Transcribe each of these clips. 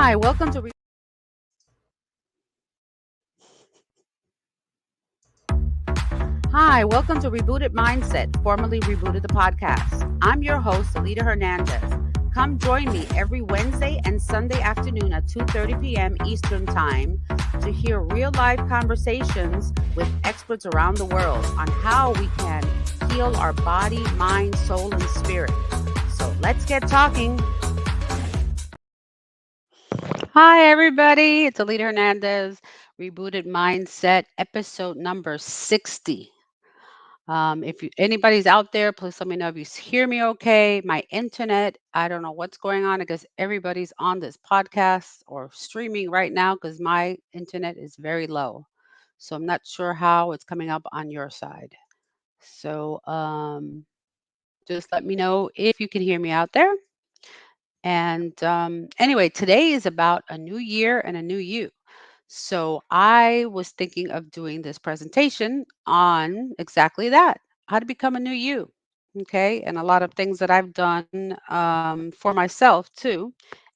Hi, welcome to Rebooted Mindset, formerly Rebooted the podcast. I'm your host, Alida Hernandez. Come join me every Wednesday and Sunday afternoon at 2:30 p.m. Eastern Time to hear real-life conversations with experts around the world on how we can heal our body, mind, soul, and spirit. So let's get talking. Hi, everybody. It's Alida Hernandez, Rebooted Mindset, episode number 60. If anybody's out there, please let me know if you hear me okay. My internet, I don't know what's going on. I guess everybody's on this podcast or streaming right now because my internet is very low. So I'm not sure how it's coming up on your side. So just let me know if you can hear me out there. And anyway, today is about a new year and a new you. So I was thinking of doing this presentation on exactly that, how to become a new you. Okay. And a lot of things that I've done for myself too.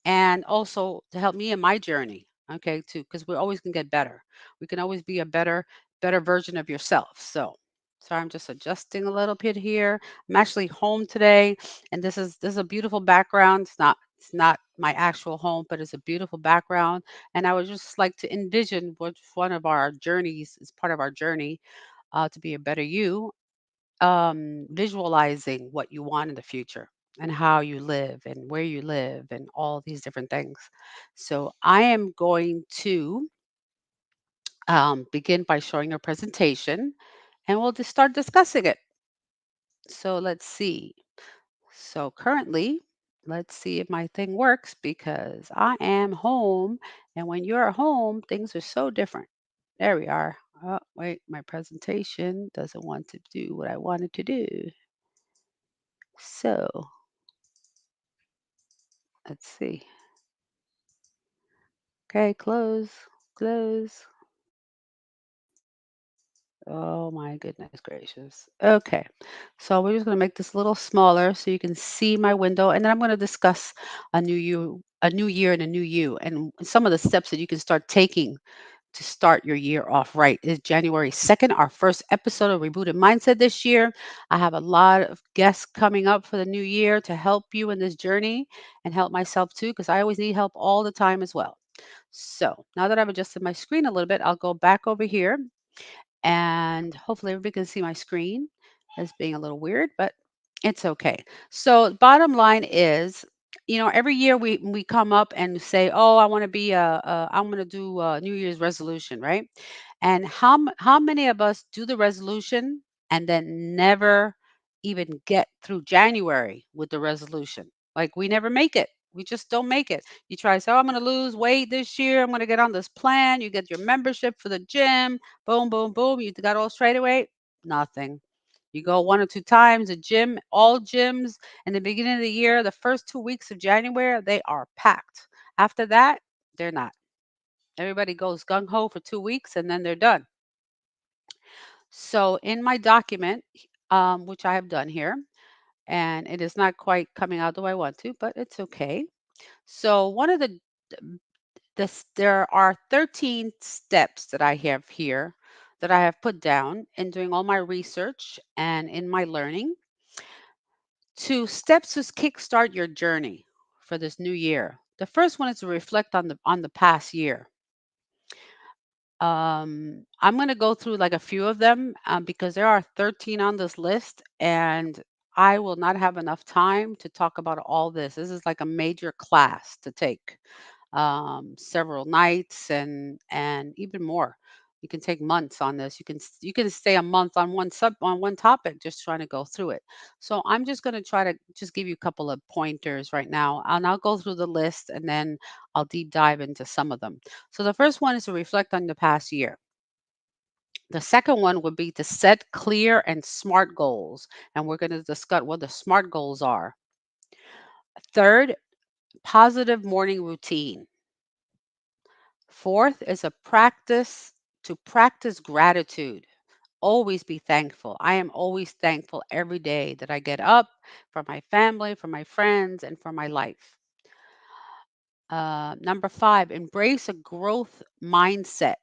And also to help me in my journey. Okay. Too. Because we always can get better. We can always be a better version of yourself. So sorry, I'm just adjusting a little bit here. I'm actually home today and this is a beautiful background. It's not my actual home, but it's a beautiful background, and I would just like to envision what one of our journeys is part of our journey to be a better you, visualizing what you want in the future and how you live and where you live and all these different things. So I am going to begin by showing a presentation and we'll just start discussing it. So let's see. So currently, let's see if my thing works because I am home. And when you're home, things are so different. There we are. Oh, wait, my presentation doesn't want to do what I wanted to do. So let's see. Okay, close, close. Oh my goodness gracious. Okay. So we're just going to make this a little smaller so you can see my window. And then I'm going to discuss a new year and a new you, and some of the steps that you can start taking to start your year off right. Is January 2nd, our first episode of Rebooted Mindset this year. I have a lot of guests coming up for the new year to help you in this journey and help myself too, because I always need help all the time as well. So now that I've adjusted my screen a little bit, I'll go back over here and hopefully everybody can see my screen. It's being a little weird, but it's okay. So bottom line is, every year we come up and say, "Oh, I want to be I'm going to do a New Year's resolution," right? And how many of us do the resolution and then never even get through January with the resolution? Like we never make it. We just don't make it. You try to say, "Oh, I'm going to lose weight this year. I'm going to get on this plan." You get your membership for the gym. Boom, boom, boom. You got all straight away? Nothing. You go one or two times, the gym, all gyms in the beginning of the year, the first 2 weeks of January, they are packed. After that, they're not. Everybody goes gung ho for 2 weeks and then they're done. So in my document, which I have done here, and it is not quite coming out the way I want to, but it's okay. So one of there are 13 steps that I have here that I have put down in doing all my research and in my learning to steps to kickstart your journey for this new year. The first one is to reflect on the past year. I'm going to go through like a few of them because there are 13 on this list, and I will not have enough time to talk about all this. This is like a major class to take, several nights and even more. You can take months on this. You can stay a month on one topic just trying to go through it. So I'm just going to try to just give you a couple of pointers right now, and I'll go through the list and then I'll deep dive into some of them. So the first one is to reflect on the past year. The second one would be to set clear and smart goals, and we're going to discuss what the smart goals are. Third, positive morning routine. Fourth is a practice to practice gratitude. Always be thankful. I am always thankful every day that I get up, for my family, for my friends, and for my life. Number five, embrace a growth mindset.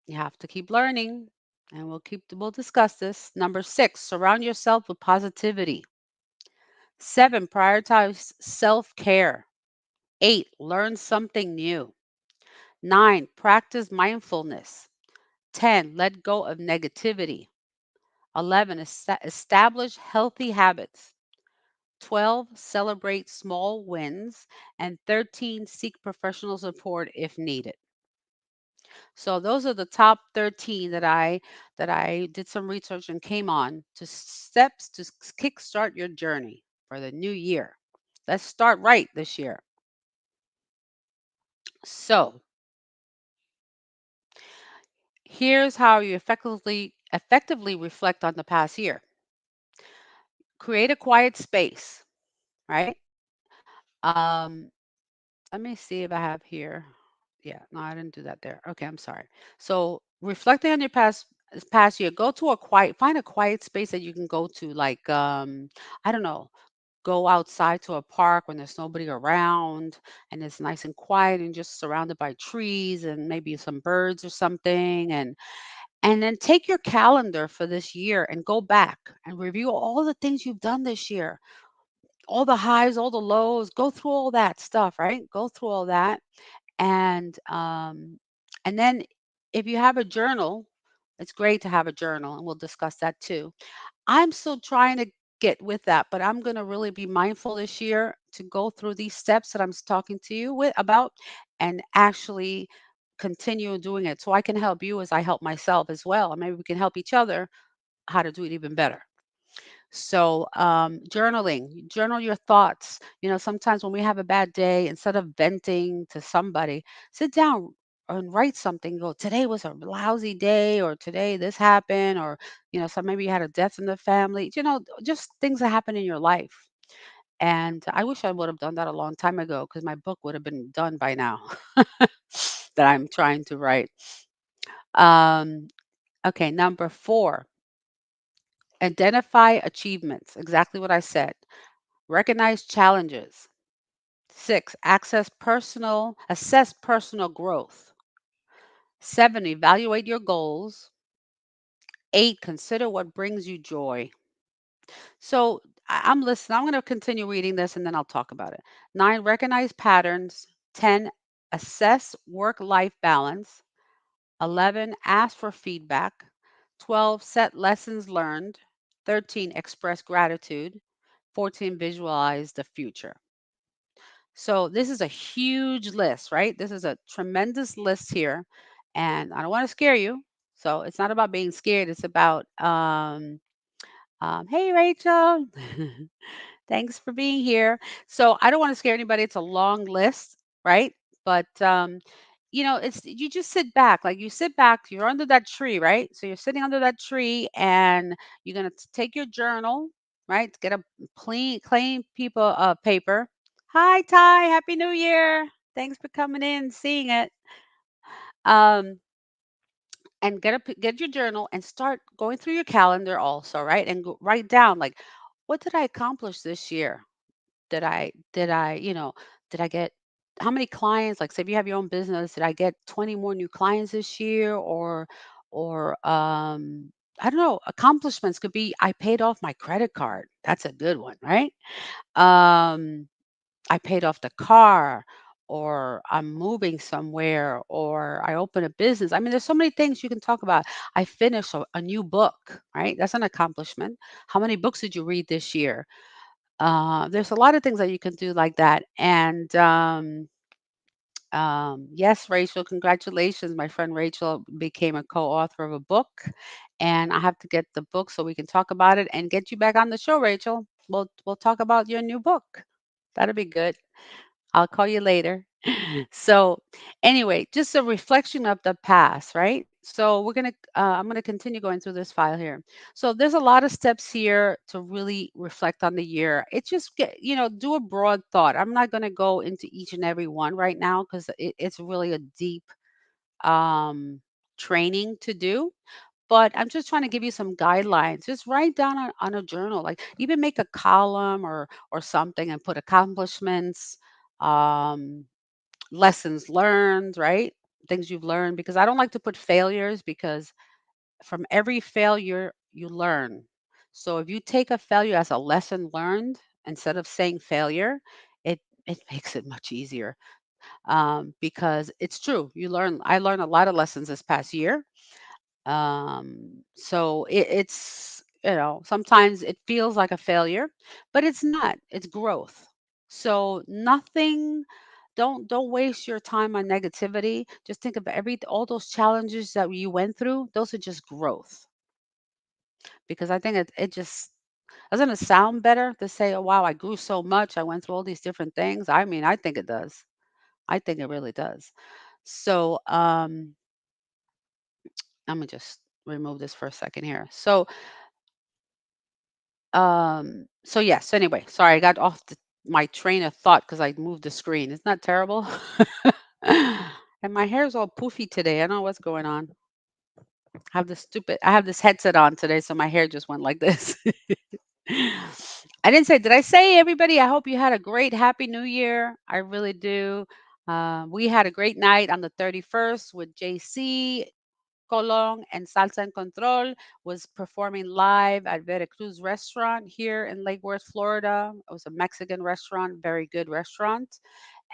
You have to keep learning, and we'll discuss this. Number six, surround yourself with positivity. Seven, prioritize self-care. Eight, learn something new. Nine, practice mindfulness. 10, let go of negativity. 11, establish healthy habits. 12, celebrate small wins. And 13, seek professional support if needed. So those are the top 13 that I did some research and came on to steps to kickstart your journey for the new year. Let's start right this year. So here's how you effectively reflect on the past year. Create a quiet space, right? Um, Let me see if I have here. Yeah, no, I didn't do that there. Okay, I'm sorry. So reflecting on your past year, go to find a quiet space that you can go to, like I don't know, go outside to a park when there's nobody around and it's nice and quiet and just surrounded by trees and maybe some birds or something, and then take your calendar for this year and go back and review all the things you've done this year, all the highs, all the lows, go through all that stuff, right? Go through all that and then if you have a journal, it's great to have a journal, and we'll discuss that too. I'm still trying to get with that, but I'm going to really be mindful this year to go through these steps that talking to you about and actually continue doing it so I can help you as I help myself as well. And maybe we can help each other how to do it even better. So, journaling, journal your thoughts. Sometimes when we have a bad day, instead of venting to somebody, sit down and write something. Go, today was a lousy day, or today this happened, or, so maybe you had a death in the family, just things that happen in your life. And I wish I would have done that a long time ago because my book would have been done by now that I'm trying to write. Um, okay, number four, identify achievements. Exactly what I said. Recognize challenges. 6, assess personal growth. 7, evaluate your goals. 8, consider what brings you joy. So I'm listening. I'm going to continue reading this and then I'll talk about it. 9, recognize patterns. 10, assess work life balance. 11, ask for feedback. 12, set lessons learned. 13, express gratitude. 14, visualize the future. So this is a huge list, right? This is a tremendous list here. And I don't want to scare you. So it's not about being scared. It's about, hey, Rachel, thanks for being here. So I don't want to scare anybody. It's a long list, right? But, you just sit back. Like you sit back, you're under that tree, right? So you're sitting under that tree and you're going to take your journal, right? Get a clean paper. Hi, Ty. Happy New Year. Thanks for coming in, seeing it. Um, and get your journal and start going through your calendar also, right? And write down like, what did I accomplish this year? Did I get how many clients? Like, say if you have your own business, did I get 20 more new clients this year? Or I don't know. Accomplishments could be I paid off my credit card. That's a good one, right? Um, I paid off the car, or I'm moving somewhere, or I open a business. I mean, there's so many things you can talk about. I finished a new book, right? That's an accomplishment. How many books did you read this year? There's a lot of things that you can do like that. And yes, Rachel, congratulations. My friend Rachel became a co-author of a book, and I have to get the book so we can talk about it and get you back on the show, Rachel. We'll talk about your new book. That'll be good. I'll call you later. So, anyway, just a reflection of the past, right? So, I'm gonna continue going through this file here. So, there's a lot of steps here to really reflect on the year. It's just do a broad thought. I'm not gonna go into each and every one right now because it's really a deep um, training to do. But I'm just trying to give you some guidelines. Just write down on a journal, like even make a column or something and put accomplishments. lessons learned, right? Things you've learned, because I don't like to put failures, because from every failure you learn. So if you take a failure as a lesson learned instead of saying failure, it makes it much easier, because it's true. I learned a lot of lessons this past year. So it's, sometimes it feels like a failure, but it's not. It's growth. So nothing. Don't waste your time on negativity. Just think of all those challenges that you went through. Those are just growth, because I think it just doesn't it sound better to say, "Oh wow, I grew so much. I went through all these different things." I mean, I think it does. I think it really does. So, let me just remove this for a second here. So yes. So anyway, sorry, I got off my train of thought because I moved the screen. Isn't that terrible? And my hair's all poofy today. I don't know what's going on. I have this headset on today, so my hair just went like this. Did I say, everybody, I hope you had a great happy new year. I really do. We had a great night on the 31st with JC Colon, and Salsa en Control was performing live at Veracruz Restaurant here in Lake Worth, Florida. It was a Mexican restaurant, very good restaurant.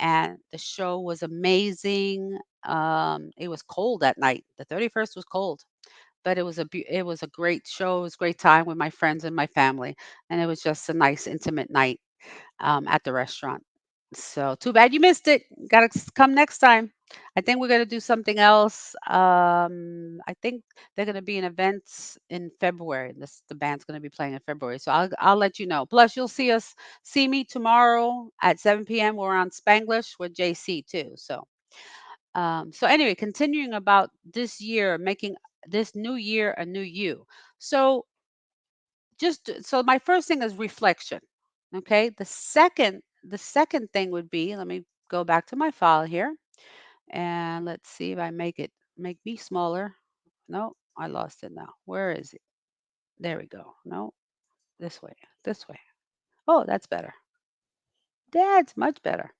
And the show was amazing. It was cold that night. The 31st was cold, but it was a great show. It was a great time with my friends and my family, and it was just a nice intimate night, at the restaurant. So too bad you missed it. Got to come next time. I think we're going to do something else. I think they're going to be in events in February. The band's going to be playing in February, so I'll let you know. Plus, you'll see me tomorrow at 7 p.m. We're on Spanglish with JC too. So anyway, continuing about this year, making this new year a new you. So so my first thing is reflection. Okay. The second thing would be, let me go back to my file here, and let's see if I make me smaller. No, I lost it now. Where is it? There we go. No, this way. This way. Oh, that's better. That's much better.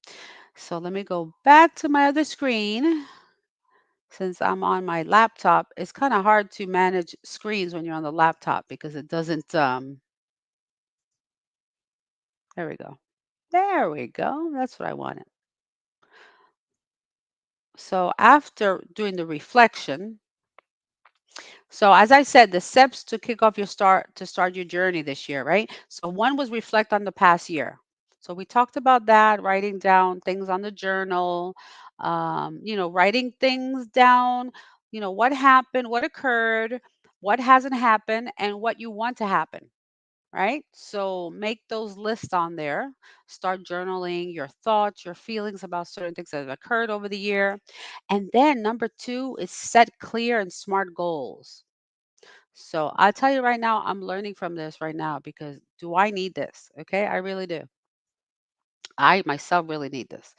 So let me go back to my other screen. Since I'm on my laptop, it's kind of hard to manage screens when you're on the laptop because it doesn't there we go. There we go. That's what I wanted. So after doing the reflection, so as I said, the steps to kick off start your journey this year, right? So one was reflect on the past year. So we talked about that, writing down things on the journal, writing things down, what happened, what occurred, what hasn't happened, and what you want to happen. Right? So make those lists on there. Start journaling your thoughts, your feelings about certain things that have occurred over the year. And then number two is set clear and smart goals. So I'll tell you right now, I'm learning from this right now, because do I need this? Okay, I really do. I myself really need this,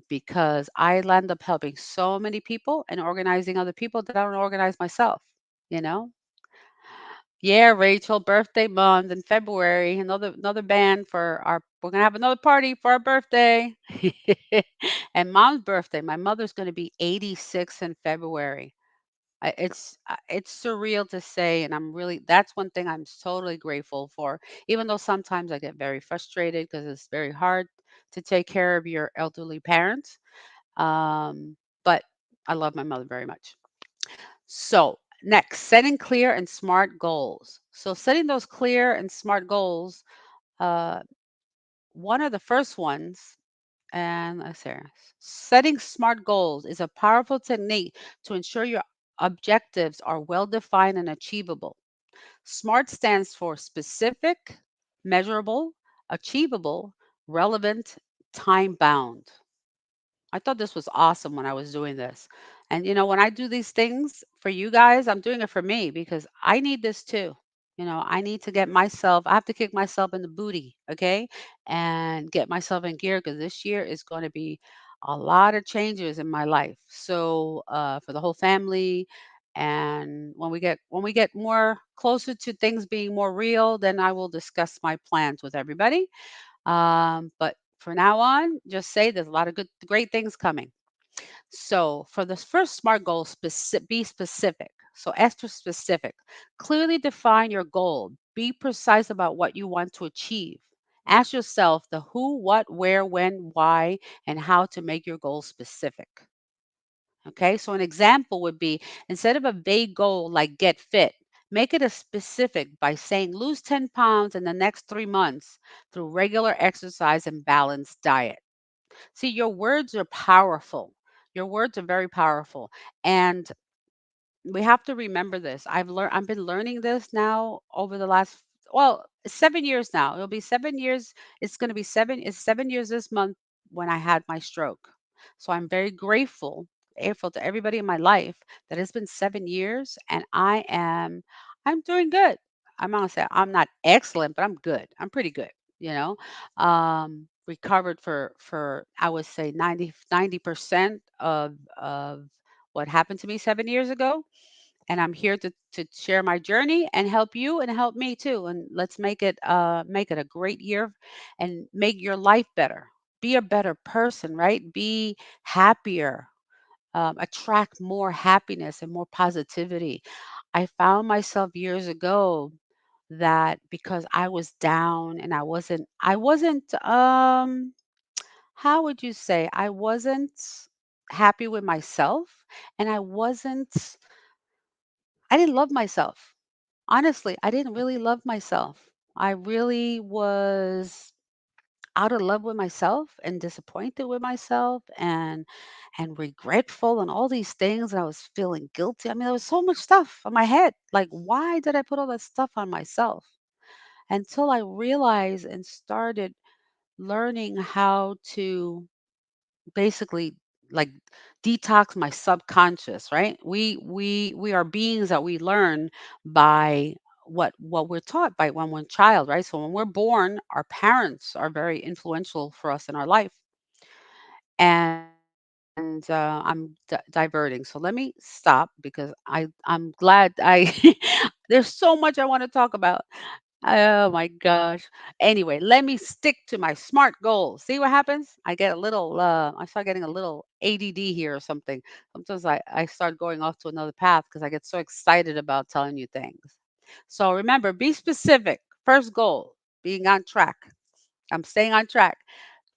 because I end up helping so many people and organizing other people that I don't organize myself. You know, Yeah, Rachel, birthday month in February. Another band for our. We're gonna have another party for our birthday, and Mom's birthday. My mother's gonna be 86 in February. It's surreal to say, and that's one thing I'm totally grateful for. Even though sometimes I get very frustrated because it's very hard to take care of your elderly parents. But I love my mother very much. So, next, setting clear and smart goals. So, setting those clear and smart goals, uh, one of the first ones, and let's see, setting smart goals is a powerful technique to ensure your objectives are well defined and achievable. SMART stands for specific, measurable, achievable, relevant, time bound. I thought this was awesome when I was doing this. And when I do these things for you guys, I'm doing it for me because I need this too. I need to I have to kick myself in the booty, okay? And get myself in gear, because this year is going to be a lot of changes in my life. So, for the whole family, and when we get more closer to things being more real, then I will discuss my plans with everybody. But For now on, just say there's a lot of good, great things coming. So for the first SMART goal, be specific. So as for specific, clearly define your goal. Be precise about what you want to achieve. Ask yourself the who, what, where, when, why, and how to make your goal specific. Okay, so an example would be instead of a vague goal like get fit, make it a specific by saying lose 10 pounds in the next 3 months through regular exercise and balanced diet. See, your words are powerful. Your words are very powerful. And we have to remember this. I've been learning this now over the last, well, 7 years now. It'll be 7 years. It's 7 years this month when I had my stroke. So I'm very grateful to everybody in my life that it's been 7 years and I'm doing good. I'm gonna say I'm not excellent, but I'm good. I'm pretty good, you know. Recovered for I would say 90% of what happened to me 7 years ago, and I'm here to share my journey and help you and help me too. And let's make it a great year and make your life better. Be a better person, right? Be happier. Attract more happiness and more positivity. I found myself years ago that because I was down and I wasn't how would you say, I wasn't happy with myself, and I didn't love myself. Honestly, I didn't really love myself. I really was out of love with myself and disappointed with myself and regretful and all these things. And I was feeling guilty. I mean, there was so much stuff on my head. Like, why did I put all that stuff on myself? Until I realized and started learning how to basically like detox my subconscious, right? We are beings that we learn by what we're taught by when we're a child, right? So when we're born, our parents are very influential for us in our life. And I'm diverting, so let me stop because I'm glad I there's so much I want to talk about. Oh my gosh. Anyway, let me stick to my SMART goals. See what happens? I start getting a little ADD here or something. Sometimes I start going off to another path because I get so excited about telling you things. So remember, be specific. First goal, being on track. I'm staying on track.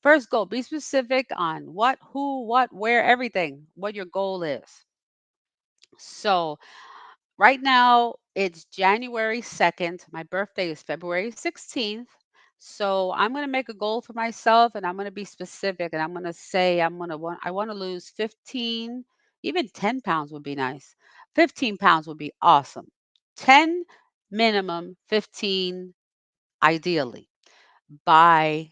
First goal, be specific on what, who, what, where, everything, what your goal is. So right now, it's January 2nd. My birthday is February 16th. So I'm going to make a goal for myself and I'm going to be specific and I'm going to say I want to lose 15, even 10 pounds would be nice. 15 pounds would be awesome. 10 minimum, 15 ideally by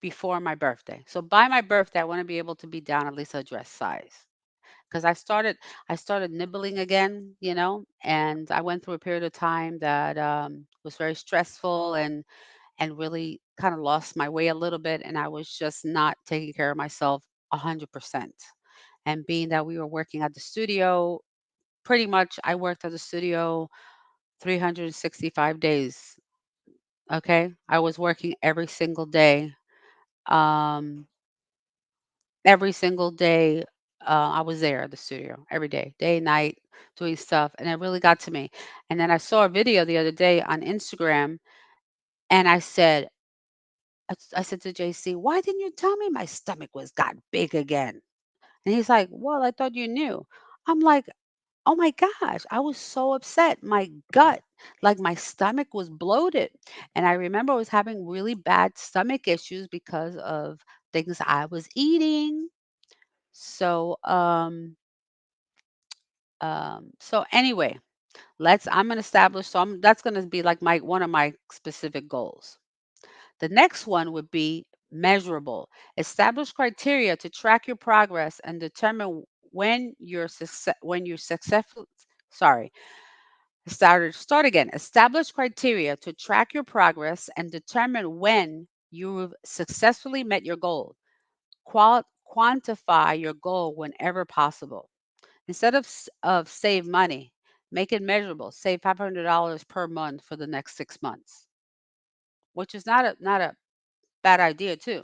before my birthday. So by my birthday, I want to be able to be down at least a dress size because I started nibbling again, and I went through a period of time that was very stressful and really kind of lost my way a little bit, and I was just not taking care of myself 100%. And being that we were working at the studio, pretty much I worked at the studio 365 days. Okay, I was working every single day. Um, every single day, I was there at the studio every day, night, doing stuff, and it really got to me. And then I saw a video the other day on Instagram, and I said to JC, "Why didn't you tell me my stomach was got big again?" And he's like, "Well, I thought you knew." I'm like, "Oh my gosh!" I was so upset. My gut, like my stomach was bloated, and I remember I was having really bad stomach issues because of things I was eating. So, so anyway, I'm gonna establish. That's gonna be like my one of my specific goals. The next one would be measurable. Establish criteria to track your progress and determine when you're successful. Sorry, start again. Establish criteria to track your progress and determine when you've successfully met your goal. Quantify your goal whenever possible. Instead of save money, make it measurable. Save $500 per month for the next 6 months, which is not a bad idea too.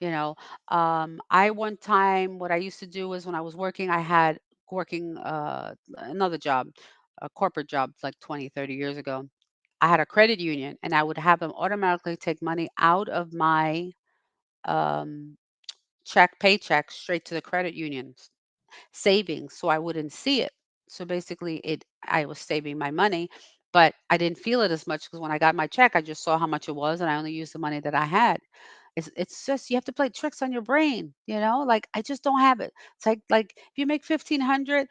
You know, I one time, what I used to do is when I was working, I had working another job, a corporate job like 20, 30 years ago. I had a credit union and I would have them automatically take money out of my um, paycheck straight to the credit union savings, so I wouldn't see it. So basically, it I was saving my money, but I didn't feel it as much because when I got my check, I just saw how much it was, and I only used the money that I had. It's just you have to play tricks on your brain, you know. Like I just don't have it. It's like if you make 1,500,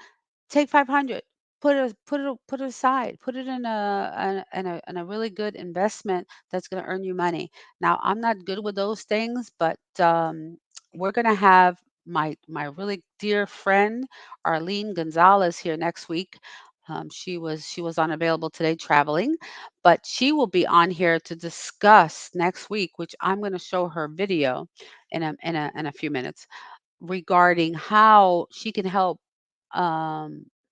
take 500. Put it aside. Put it in a really good investment that's going to earn you money. Now I'm not good with those things, but we're going to have my really dear friend Arlene Gonzalez here next week. She was unavailable today traveling, but she will be on here to discuss next week, which I'm going to show her video in a few minutes regarding how she can help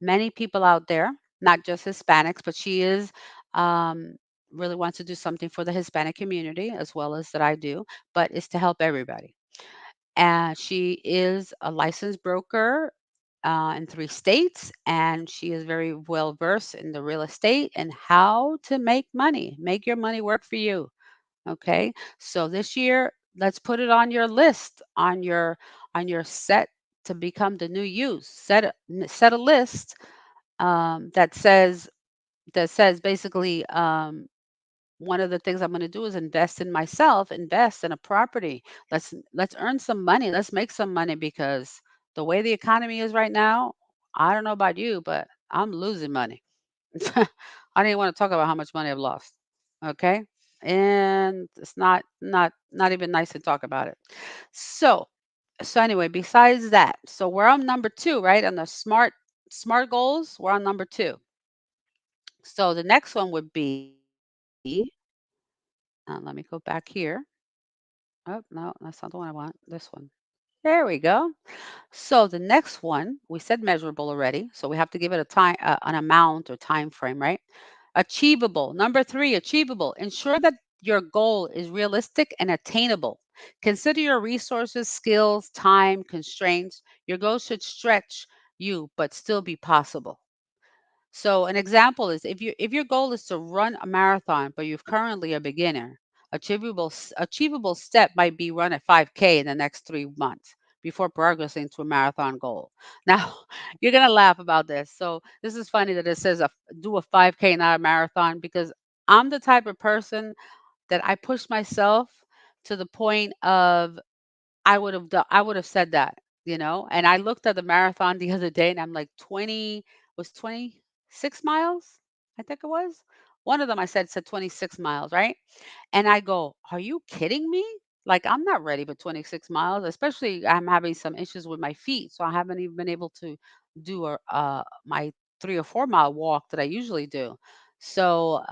many people out there, not just Hispanics, but she is um, really wants to do something for the Hispanic community as well as that I do, but it's to help everybody. And she is a licensed broker in 3 states, and she is very well versed in the real estate and how to make your money work for you. Okay, so this year, let's put it on your list, on your set to become the new you. Set a list that says basically one of the things I'm going to do is invest in myself, invest in a property. Let's earn some money. Let's make some money because the way the economy is right now, I don't know about you, but I'm losing money. I don't even want to talk about how much money I've lost. Okay? And it's not even nice to talk about it. So, so anyway, besides that, so we're on number 2, right? On the smart goals, we're on number 2. So the next one would be let me go back here. Oh, no, that's not the one I want. This one. There we go. So the next one, we said measurable already. So we have to give it a time, an amount or time frame, right? Achievable. Number 3, achievable. Ensure that your goal is realistic and attainable. Consider your resources, skills, time, constraints. Your goal should stretch you, but still be possible. So an example is if your goal is to run a marathon, but you're currently a beginner, achievable step might be run a 5K in the next 3 months before progressing to a marathon goal. Now you're gonna laugh about this. So this is funny that it says do a 5K, not a marathon, because I'm the type of person that I push myself to the point of I would have said that, and I looked at the marathon the other day and I'm like 26 miles, I think it was. One of them I said 26 miles, right? And I go, "Are you kidding me? Like I'm not ready for 26 miles, especially I'm having some issues with my feet, so I haven't even been able to do my 3 or 4 mile walk that I usually do." So,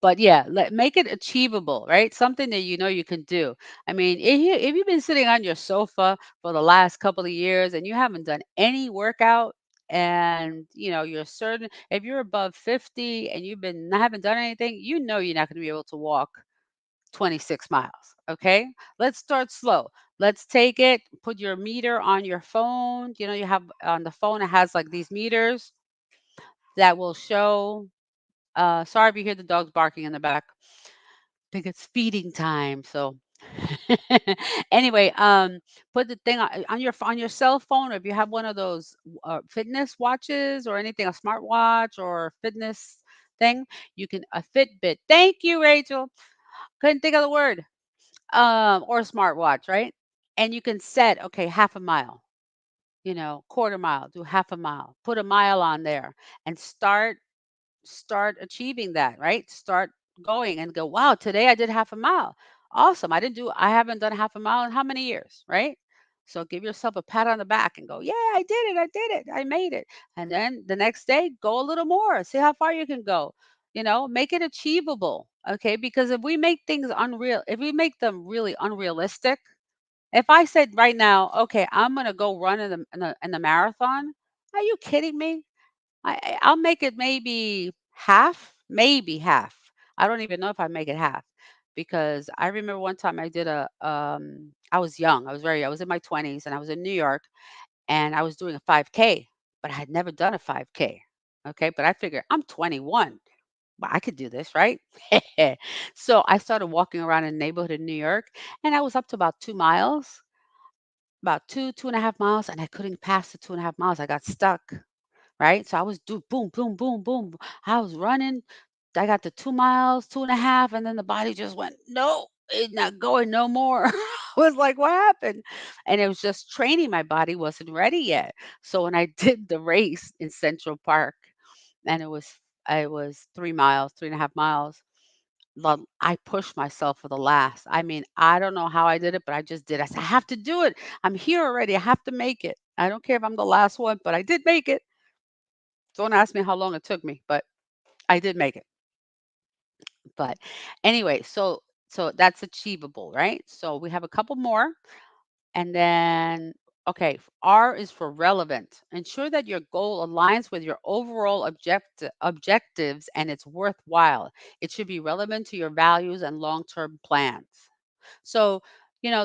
but yeah, make it achievable, right? Something that you know you can do. I mean, if you've been sitting on your sofa for the last couple of years and you haven't done any workout, and you're certain if you're above 50 and haven't done anything, you're not going to be able to walk 26 miles. Okay, let's start slow. Let's take it. Put your meter on your phone. You have on the phone, it has like these meters that will show. Sorry if you hear the dogs barking in the back. Think it's feeding time. So anyway, put the thing on your cell phone, or if you have one of those fitness watches or anything, a smartwatch or fitness thing, you can a Fitbit. Thank you, Rachel. Couldn't think of the word. Or a smartwatch, right? And you can set, okay, half a mile, quarter mile, do half a mile, put a mile on there, and start achieving that, right? Start going and go, wow, today I did half a mile. Awesome. I haven't done half a mile in how many years, right? So give yourself a pat on the back and go, yeah, I did it. I did it. I made it. And then the next day, go a little more. See how far you can go. Make it achievable. Okay. Because if we make them really unrealistic, if I said right now, okay, I'm going to go run in the marathon, are you kidding me? I'll make it maybe half, maybe half. I don't even know if I make it half. because I remember one time I was young. I was in my 20s and I was in New York and I was doing a 5K, but I had never done a 5K. Okay, but I figured I'm 21. But I could do this, right? So I started walking around in the neighborhood in New York and I was up to about 2 miles, about 2.5 miles, and I couldn't pass the 2.5 miles. I got stuck, right? So I was do boom, boom, boom, boom. I was running. I got to 2 miles, 2.5, and then the body just went, no, it's not going no more. I was like, what happened? And it was just training. My body wasn't ready yet. So when I did the race in Central Park, and I was 3 miles, 3.5 miles. I pushed myself for the last. I mean, I don't know how I did it, but I just did. I said, I have to do it. I'm here already. I have to make it. I don't care if I'm the last one, but I did make it. Don't ask me how long it took me, but I did make it. But anyway, so that's achievable, right? So we have a couple more. And then, okay, R is for relevant. Ensure that your goal aligns with your overall objectives and it's worthwhile. It should be relevant to your values and long term plans. So,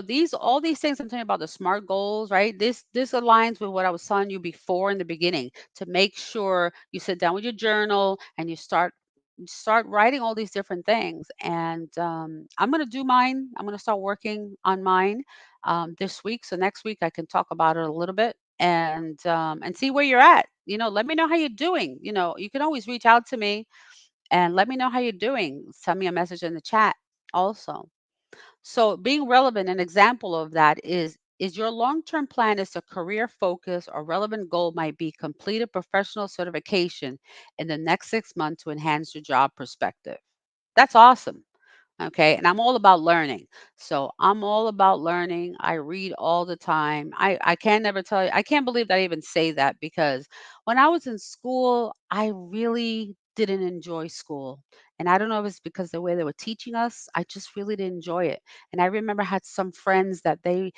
these all these things I'm telling you about the SMART goals, right? This aligns with what I was telling you before in the beginning to make sure you sit down with your journal and you start writing all these different things. And I'm going to do mine. I'm going to start working on mine this week. So next week I can talk about it a little bit and see where you're at. Let me know how you're doing. You can always reach out to me and let me know how you're doing. Send me a message in the chat also. So being relevant, an example of that is your long-term plan is a career focus or relevant goal might be complete a professional certification in the next 6 months to enhance your job perspective. That's awesome. Okay. And I'm all about learning. So I'm all about learning. I read all the time. I can never tell you, I can't believe that I even say that because when I was in school, I really didn't enjoy school. And I don't know if it's because the way they were teaching us, I just really didn't enjoy it. And I remember I had some friends that they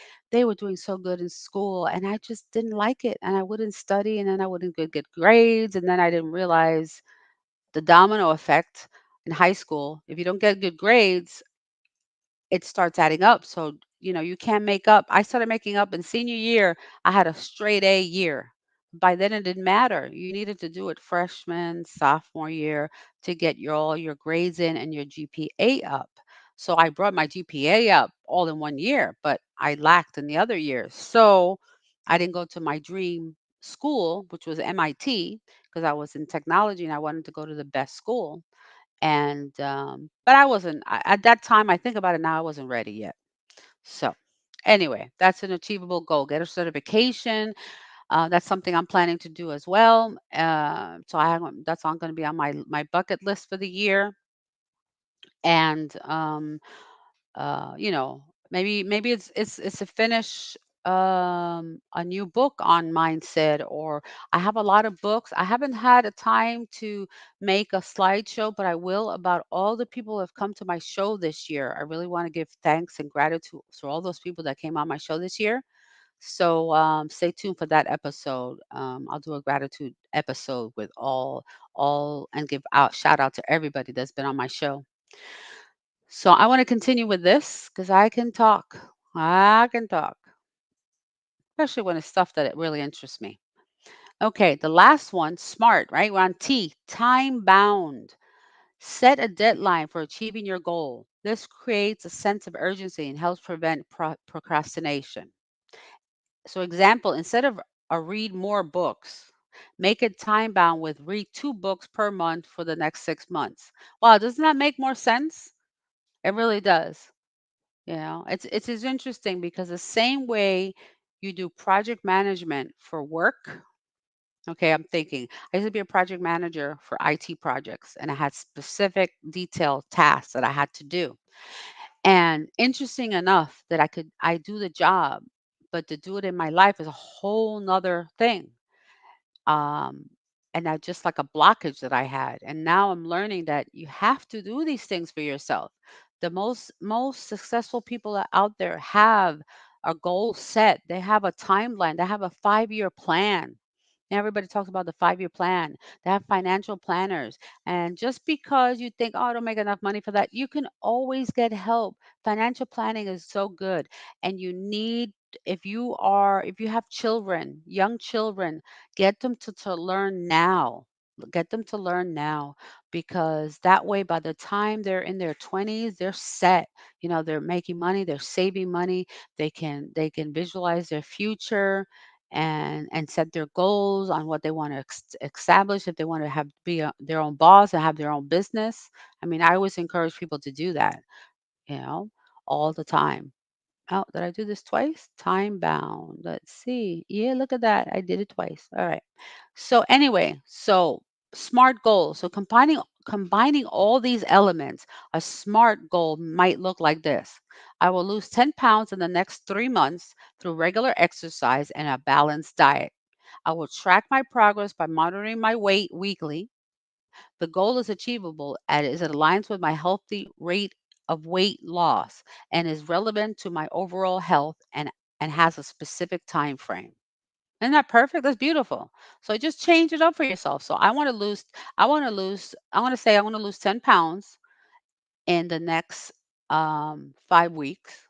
were doing so good in school and I just didn't like it. And I wouldn't study and then I wouldn't get grades. And then I didn't realize the domino effect in high school. If you don't get good grades, it starts adding up. So, you can't make up. I started making up in senior year. I had a straight A year. By then, it didn't matter. You needed to do it freshman, sophomore year to get all your grades in and your GPA up. So I brought my GPA up all in one year, but I lacked in the other years. So I didn't go to my dream school, which was MIT, because I was in technology and I wanted to go to the best school. And but I wasn't at that time. I think about it now, I wasn't ready yet. So anyway, that's an achievable goal. Get a certification. That's something I'm planning to do as well. So that's on going to be on my bucket list for the year. And maybe it's to finish a new book on mindset, or I have a lot of books. I haven't had a time to make a slideshow, but I will, about all the people who have come to my show this year. I really want to give thanks and gratitude to all those people that came on my show this year. So stay tuned for that episode. I'll do a gratitude episode with all and give out shout out to everybody that's been on my show. So I want to continue with this because I can talk. I can talk, especially when it's stuff that it really interests me. Okay, the last one, smart, right? We're on T, time bound. Set a deadline for achieving your goal. This creates a sense of urgency and helps prevent procrastination. So, example, instead of read more books, make it time bound with read 2 books per month for the next 6 months. Wow, doesn't that make more sense? It really does. It's interesting because the same way you do project management for work. Okay, I'm thinking I used to be a project manager for IT projects and I had specific detailed tasks that I had to do. And interesting enough that I do the job, but to do it in my life is a whole nother thing. Um, and I just like a blockage that I had. And now I'm learning that you have to do these things for yourself. The most successful people out there have a goal set. They have a timeline. They have a 5-year plan. Everybody talks about the 5-year plan. They have financial planners. And just because you think, oh, I don't make enough money for that, you can always get help. Financial planning is so good. And you need, if you have children, young children, get them to learn now. Get them to learn now, because that way, by the time they're in their 20s, they're set. They're making money, they're saving money, they can visualize their future and set their goals on what they want to establish, if they want to have be their own boss and have their own business. I mean, I always encourage people to do that, you know, all the time. Oh, did I do this twice? Time bound. Let's see. Yeah, look at that. I did it twice. All right. So anyway, SMART goals. So combining all these elements, a SMART goal might look like this. I will lose 10 pounds in the next 3 months through regular exercise and a balanced diet. I will track my progress by monitoring my weight weekly. The goal is achievable as it aligns with my healthy rate of weight loss and is relevant to my overall health and has a specific time frame. Isn't that perfect? That's beautiful. So just change it up for yourself. So I want to lose 10 pounds in the next 5 weeks.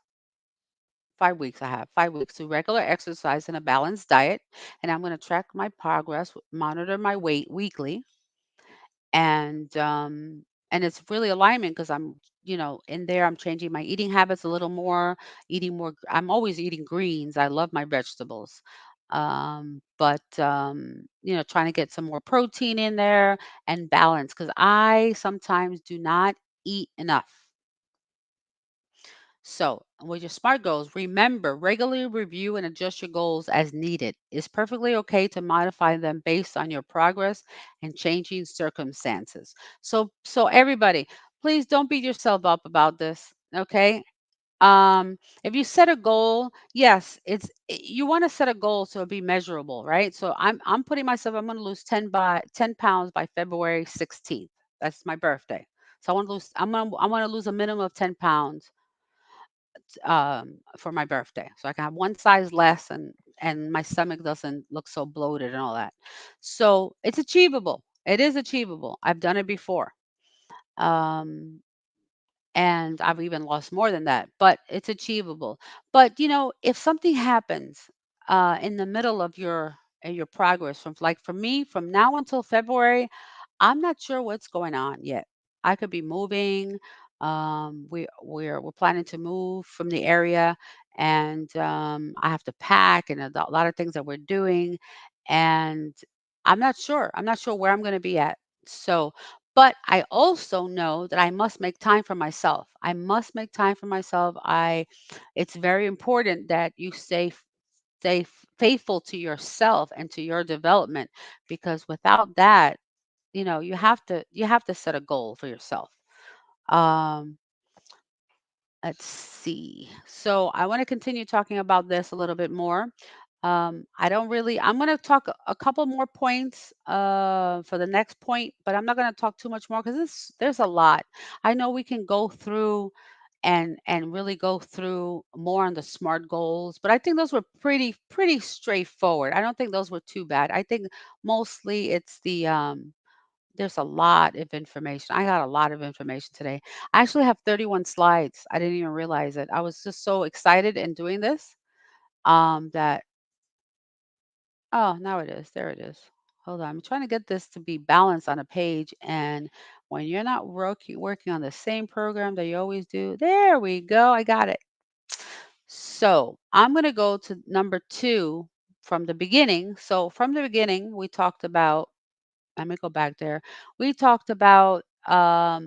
5 weeks I have 5 weeks through regular exercise and a balanced diet. And I'm going to track my progress, monitor my weight weekly, and it's really alignment because I'm in there I'm changing my eating habits a little more, I'm always eating greens. I love my vegetables, but trying to get some more protein in there and balance, because I sometimes do not eat enough. So, with your SMART goals, remember, regularly review and adjust your goals as needed. It's perfectly okay to modify them based on your progress and changing circumstances. So everybody, please don't beat yourself up about this, okay? If you set a goal, yes, you want to set a goal so it be measurable, right? So I'm putting myself, I'm going to lose 10 pounds by February 16th. That's my birthday. So I want to lose a minimum of 10 pounds for my birthday, so I can have one size less, and my stomach doesn't look so bloated and all that. So it's achievable. It is achievable. I've done it before. Um, and I've even lost more than that, but it's achievable. But if something happens in the middle of your progress, from like for me, from now until February, I'm not sure what's going on yet. I could be moving. We're planning to move from the area, and I have to pack and a lot of things that we're doing, and I'm not sure. I'm not sure where I'm going to be at. So, but I also know that I must make time for myself. I must make time for myself. It's very important that you faithful to yourself and to your development, because without that, you have to set a goal for yourself. Um, let's see. So I want to continue talking about this a little bit more. I'm going to talk a couple more points for the next point, but I'm not going to talk too much more because there's a lot. I know we can go through and really go through more on the SMART goals, but I think those were pretty straightforward. I don't think those were too bad. I think mostly it's there's a lot of information. I got a lot of information today. I actually have 31 slides. I didn't even realize it. I was just so excited in doing this that oh, now it is. There it is. Hold on. I'm trying to get this to be balanced on a page. And when you're not working on the same program that you always do, there we go. I got it. So I'm going to go to number 2 from the beginning. So from the beginning, we talked about, let me go back there. We talked about how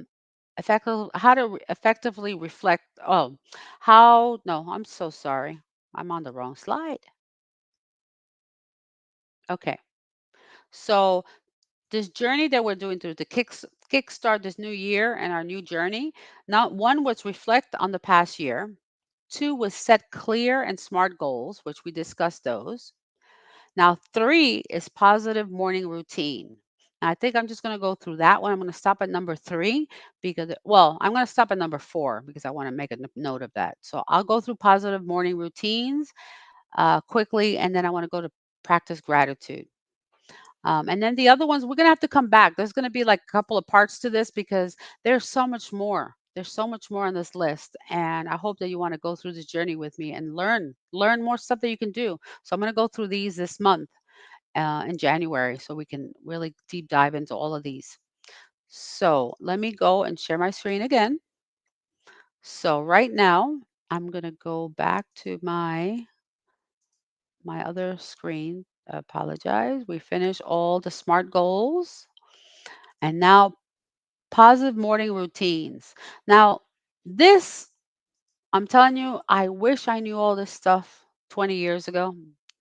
to effectively reflect. Oh, how, no, I'm so sorry. I'm on the wrong slide. Okay. So this journey that we're doing through the kickstart this new year and our new journey. Now, one was reflect on the past year. Two was set clear and smart goals, which we discussed those. Now, three is positive morning routine. Now, I think I'm just going to go through that one. I'm going to stop at number three because, well, I'm going to stop at number four because I want to make a note of that. So I'll go through positive morning routines quickly, and then I want to go to practice gratitude. And then the other ones, we're gonna have to come back. There's gonna be like a couple of parts to this because there's so much more. There's so much more on this list, and I hope that you want to go through this journey with me and learn more stuff that you can do. So I'm gonna go through these this month in January, so we can really deep dive into all of these. So let me go and share my screen again. So right now, I'm gonna go back to my other screen. Apologize. We finished all the SMART goals. And now positive morning routines. Now, this, I'm telling you, I wish I knew all this stuff 20 years ago.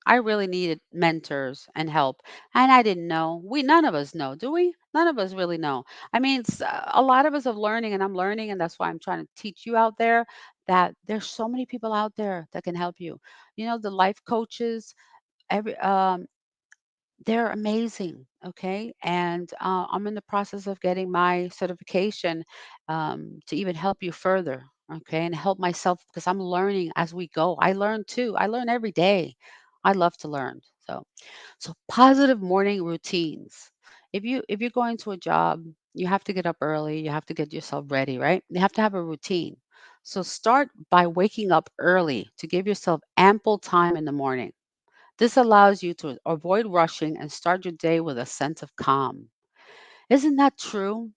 I really needed mentors and help, and I didn't know. We none of us know, do we? None of us really know. I mean, a lot of us are learning, and I'm learning, and that's why I'm trying to teach you out there that there's so many people out there that can help you. You know, the life coaches, every they're amazing, okay? And I'm in the process of getting my certification to even help you further, okay? And help myself because I'm learning as we go. I learn too. I learn every day. I love to learn. So positive morning routines. If you're going to a job, you have to get up early. You have to get yourself ready, right? You have to have a routine. So start by waking up early to give yourself ample time in the morning. This allows you to avoid rushing and start your day with a sense of calm. Isn't that true?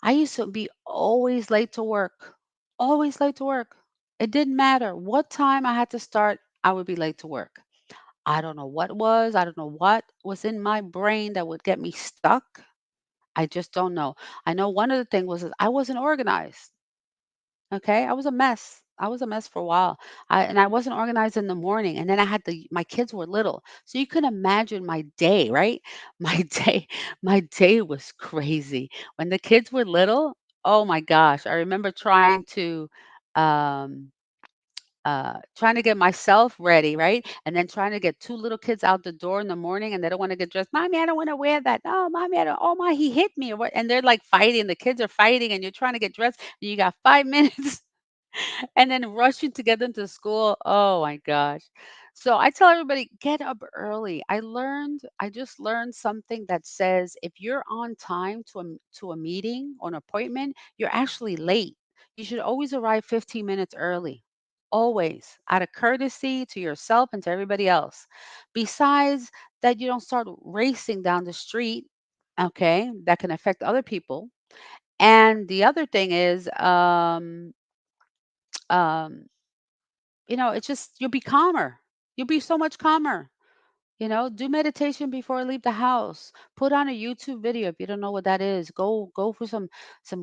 I used to be always late to work, always late to work. It didn't matter what time I had to start, I would be late to work. I don't know what was, I don't know what was in my brain that would get me stuck. I just don't know. I know one of the things was that I wasn't organized. Okay, I was a mess. I was a mess for a while. I wasn't organized in the morning, and then I had my kids were little, so you can imagine my day, right? My day was crazy. When the kids were little, oh my gosh, I remember um, trying to get myself ready, right? And then trying to get two little kids out the door in the morning, and they don't want to get dressed. Mommy, I don't want to wear that. No, mommy, I don't. Oh my, he hit me, or what? And they're like fighting. The kids are fighting, and you're trying to get dressed, and you got 5 minutes and then rushing to get them to school. Oh my gosh. So I tell everybody, get up early. I just learned something that says if you're on time to a meeting or an appointment, you're actually late. You should always arrive 15 minutes early. Always, out of courtesy to yourself and to everybody else. Besides that, you don't start racing down the street, okay? That can affect other people. And the other thing is, um, it's just you'll be calmer. You'll be so much calmer. Do meditation before I leave the house. Put on a YouTube video if you don't know what that is. Go for some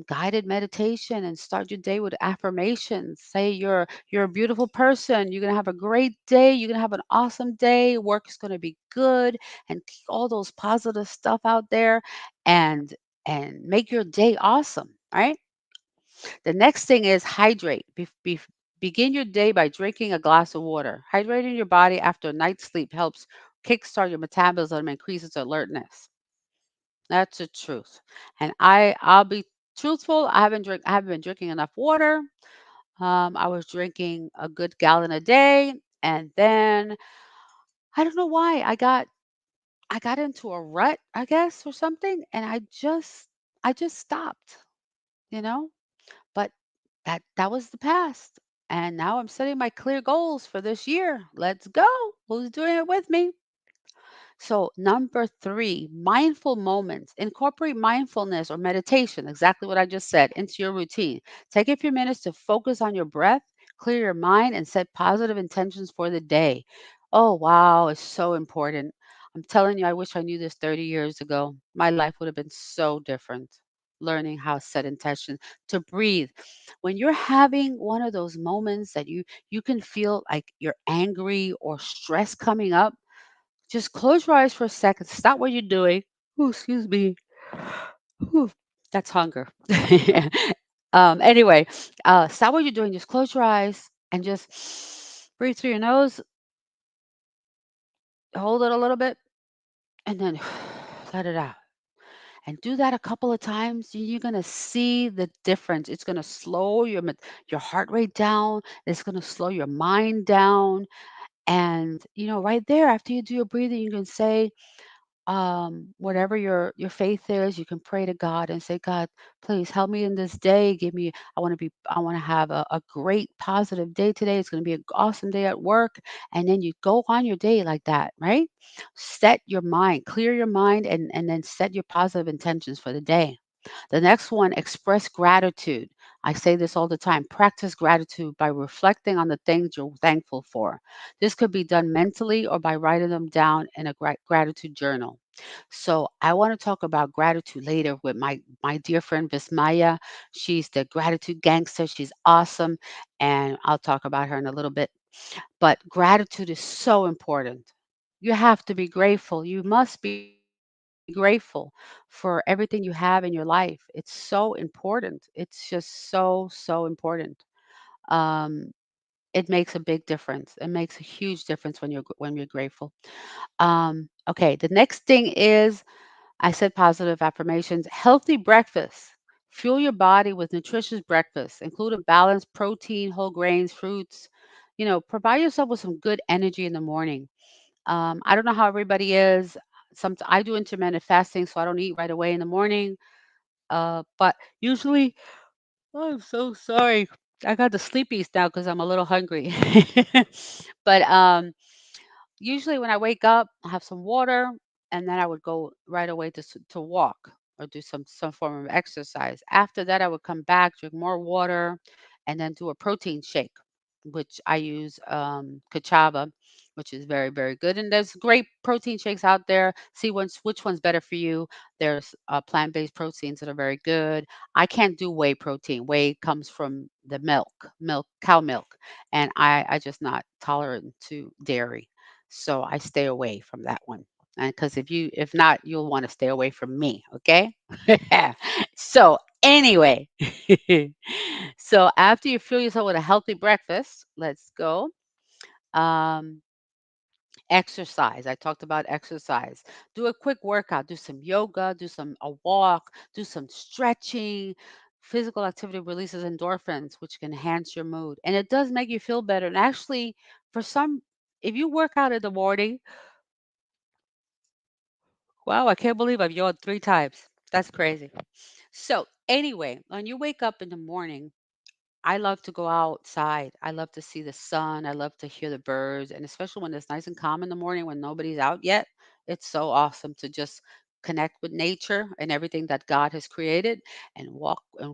guided meditation and start your day with affirmations. Say you're a beautiful person. You're gonna have a great day. You're gonna have an awesome day. Work is gonna be good, and keep all those positive stuff out there, and make your day awesome. All right. The next thing is hydrate. Begin your day by drinking a glass of water. Hydrating your body after a night's sleep helps kickstart your metabolism and increases alertness. That's the truth. And I'll be truthful. I haven't been drinking enough water. I was drinking a good gallon a day, and then I don't know why I got into a rut, I guess, or something, and I just stopped. You know, but that was the past. And now I'm setting my clear goals for this year. Let's go. Who's doing it with me? So, number three, mindful moments. Incorporate mindfulness or meditation, exactly what I just said, into your routine. Take a few minutes to focus on your breath, clear your mind, and set positive intentions for the day. Oh, wow, it's so important. I'm telling you, I wish I knew this 30 years ago. My life would have been so different. Learning how to set intention to breathe. When you're having one of those moments that you can feel like you're angry or stress coming up, just close your eyes for a second. Stop what you're doing. Oh, excuse me. Whew, that's hunger. Anyway, stop what you're doing. Just close your eyes and just breathe through your nose. Hold it a little bit, and then let it out. And do that a couple of times. You're gonna see the difference. It's gonna slow your heart rate down. It's gonna slow your mind down. And right there, after you do your breathing, you can say, whatever your faith is, you can pray to God and say, God, please help me in this day. I want to have a great positive day today. It's going to be an awesome day at work. And then you go on your day like that, right? Set your mind, clear your mind, and then set your positive intentions for the day. The next one, express gratitude. I say this all the time. Practice gratitude by reflecting on the things you're thankful for. This could be done mentally or by writing them down in a gratitude journal. So I want to talk about gratitude later with my dear friend Vismaya. She's the gratitude gangster. She's awesome, and I'll talk about her in a little bit. But gratitude is so important. You have to be grateful. You must be grateful for everything you have in your life. It's so important. It's just so important. Um, it makes a big difference. It makes a huge difference when you're grateful. Okay, the next thing is I said positive affirmations. Healthy breakfast. Fuel your body with nutritious breakfast. Include a balanced protein, whole grains, fruits. Provide yourself with some good energy in the morning. I don't know how everybody is. I do intermittent fasting, so I don't eat right away in the morning. But usually, oh, I'm so sorry. I got the sleepies now because I'm a little hungry. But usually when I wake up, I have some water, and then I would go right away to walk or do some form of exercise. After that, I would come back, drink more water, and then do a protein shake, which I use Kachava, which is very, very good. And there's great protein shakes out there. See which one's better for you. There's plant-based proteins that are very good. I can't do whey protein. Whey comes from the cow milk, and I just not tolerant to dairy. So I stay away from that one. And because if not, you'll want to stay away from me. Okay. So anyway, so after you fuel yourself with a healthy breakfast, let's go. Um, Exercise. I talked about exercise. Do a quick workout. Do some yoga. Do a walk. Do some stretching. Physical activity releases endorphins, which can enhance your mood, and it does make you feel better. And actually, for some, if you work out in the morning, wow, I can't believe I've yawned 3 times. That's crazy. So, anyway, when you wake up in the morning, I love to go outside. I love to see the sun. I love to hear the birds. And especially when it's nice and calm in the morning when nobody's out yet, it's so awesome to just connect with nature and everything that God has created and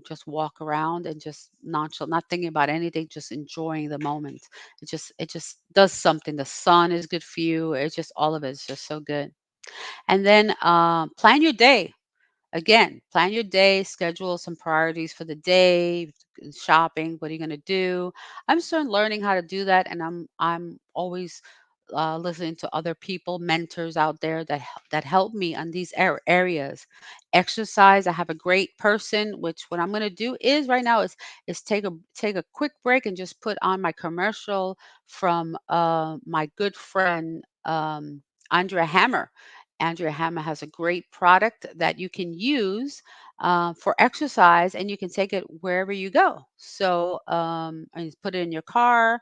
just walk around and just nonchalant, not thinking about anything, just enjoying the moment. It just does something. The sun is good for you. It's just all of it is just so good. And then plan your day. Again, plan your day, schedule some priorities for the day, shopping, what are you going to do? I'm still learning how to do that, and I'm always listening to other people, mentors out there that help me on these areas. Exercise, I have a great person, which what I'm going to do is right now is take a quick break and just put on my commercial from my good friend Andrea Hammer. Andrea Hammer has a great product that you can use for exercise, and you can take it wherever you go. So, and you put it in your car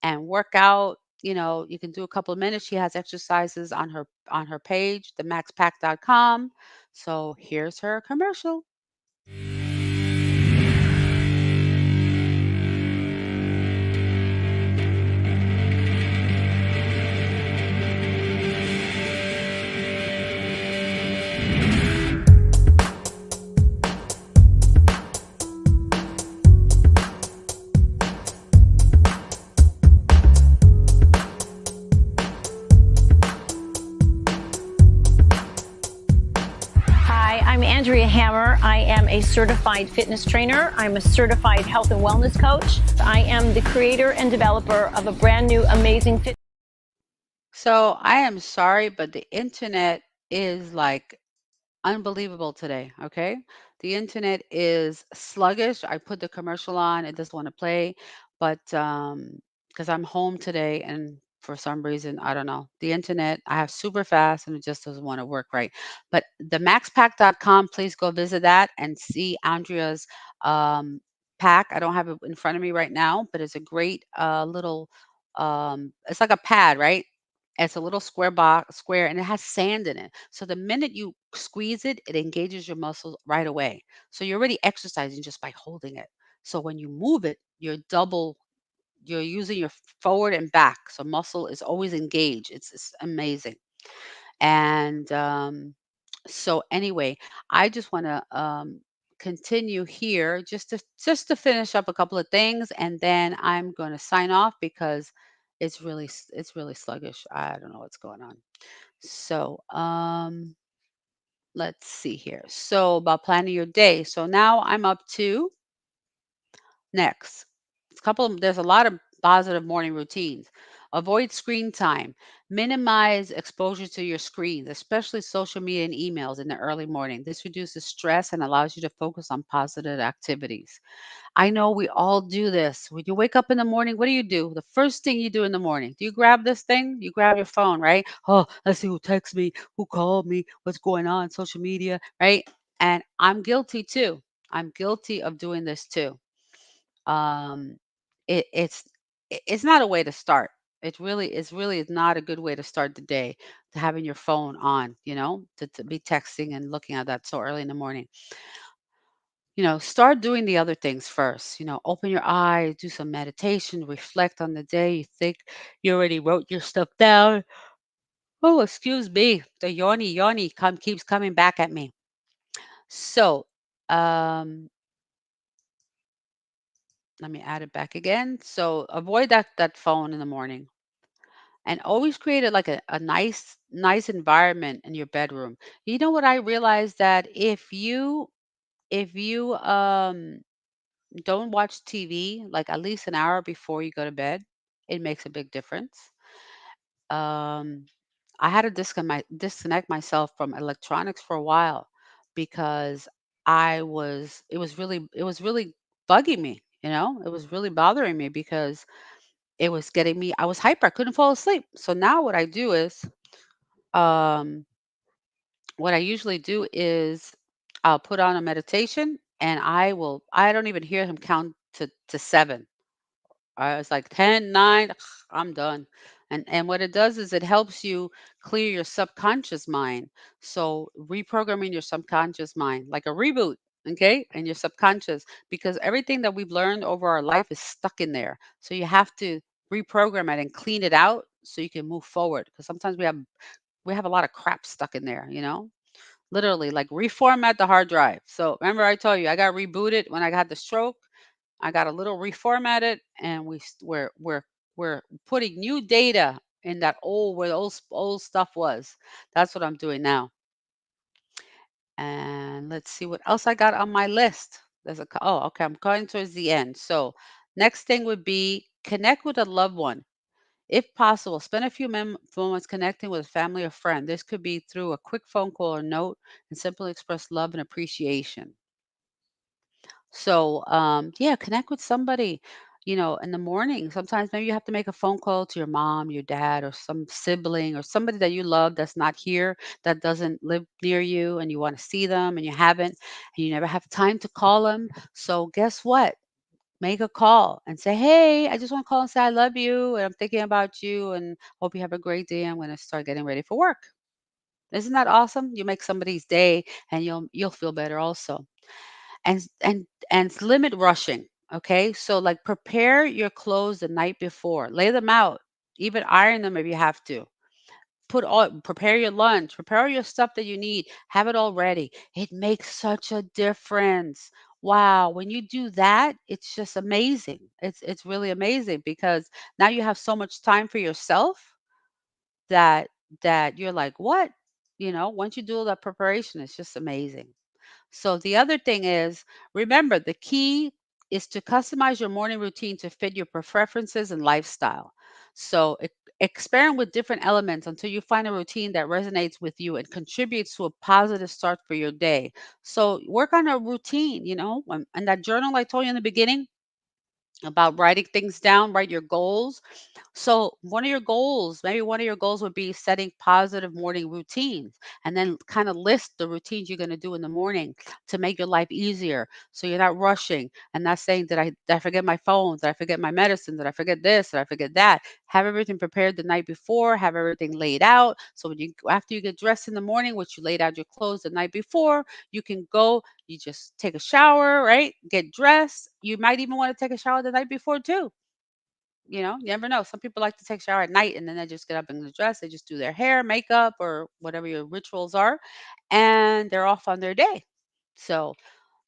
and work out. You can do a couple of minutes. She has exercises on her page, themaxpack.com. So here's her commercial. Hi, I'm Andrea Hammer. I am a certified fitness trainer. I'm a certified health and wellness coach. I am the creator and developer of a brand new amazing fitness. So I am sorry, but the internet is like unbelievable today, okay? The internet is sluggish. I put the commercial on, it doesn't want to play, but because I'm home today and for some reason, I don't know, the internet, I have super fast and it just doesn't want to work right. But the maxpack.com, please go visit that and see Andrea's um, pack. I don't have it in front of me right now, but it's a great little, it's like a pad, right? It's a little square box, square, and it has sand in it. So the minute you squeeze it, it engages your muscles right away. So you're already exercising just by holding it. So when you move it, you're using your forward and back. So muscle is always engaged. It's amazing. And so anyway, I just want to continue here just to finish up a couple of things, and then I'm going to sign off because it's really sluggish. I don't know what's going on. So let's see here. So about planning your day. So now I'm up to next. There's a lot of positive morning routines. Avoid screen time. Minimize exposure to your screens, especially social media and emails in the early morning. This reduces stress and allows you to focus on positive activities. I know we all do this. When you wake up in the morning, what do you do? The first thing you do in the morning, do you grab this thing? You grab your phone, right? Oh, let's see who texted me, who called me, what's going on, social media, right? And I'm guilty too. I'm guilty of doing this too. um it, it's it's not a way to start. It really is not a good way to start the day, to having your phone on, to be texting and looking at that so early in the morning. Start doing the other things first. Open your eyes, do some meditation, reflect on the day. You think you already wrote your stuff down. Oh, excuse me, the yawny keeps coming back at me. So um let me add it back again. So avoid that phone in the morning, and always create a nice environment in your bedroom. You know what I realized, that if you don't watch TV like at least an hour before you go to bed, it makes a big difference. um I had to disconnect myself from electronics for a while, because it was really bugging me. It was really bothering me, because I was hyper. I couldn't fall asleep. So now um, what I usually do is I'll put on a meditation, and I don't even hear him count to seven. I was like 10, 9, I'm done. And what it does is it helps you clear your subconscious mind. So reprogramming your subconscious mind, like a reboot, okay, and your subconscious, because everything that we've learned over our life is stuck in there. So you have to reprogram it and clean it out so you can move forward. Because sometimes we have a lot of crap stuck in there. Literally, like reformat the hard drive. So remember I told you I got rebooted when I got the stroke. I got a little reformatted, and we're putting new data in that where the old stuff was. That's what I'm doing now. And let's see what else I got on my list. Okay, I'm going towards the end. So next thing would be connect with a loved one. If possible, spend a few moments connecting with a family or friend. This could be through a quick phone call or note, and simply express love and appreciation. So, yeah, connect with somebody, in the morning. Sometimes maybe you have to make a phone call to your mom, your dad, or some sibling, or somebody that you love that's not here, that doesn't live near you, and you want to see them and you haven't, and you never have time to call them. So, guess what? Make a call and say, "Hey, I just want to call and say I love you, and I'm thinking about you, and hope you have a great day. I'm going to start getting ready for work." Isn't that awesome? You make somebody's day, and you'll feel better also. And limit rushing. Okay, so like prepare your clothes the night before, lay them out, even iron them if you have to. Prepare your lunch, prepare all your stuff that you need, have it all ready. It makes such a difference. Wow, when you do that, it's just amazing. It's really amazing, because now you have so much time for yourself, that you're like, what, once you do all that preparation, it's just amazing. So the other thing is, remember, the key is to customize your morning routine to fit your preferences and lifestyle. So experiment with different elements until you find a routine that resonates with you and contributes to a positive start for your day. So work on a routine, and that journal I told you in the beginning about writing things down, write your goals. So maybe one of your goals would be setting positive morning routines, and then kind of list the routines you're going to do in the morning to make your life easier. So you're not rushing and not saying, did I forget my phone? Did I forget my medicine? Did I forget this? Did I forget that? Have everything prepared the night before, have everything laid out. So when you after you get dressed in the morning, which you laid out your clothes the night before, you can go, you just take a shower, right? Get dressed. You might even want to take a shower the night before too. You never know. Some people like to take a shower at night and then they just get up in the dress. They just do their hair, makeup, or whatever your rituals are, and they're off on their day. So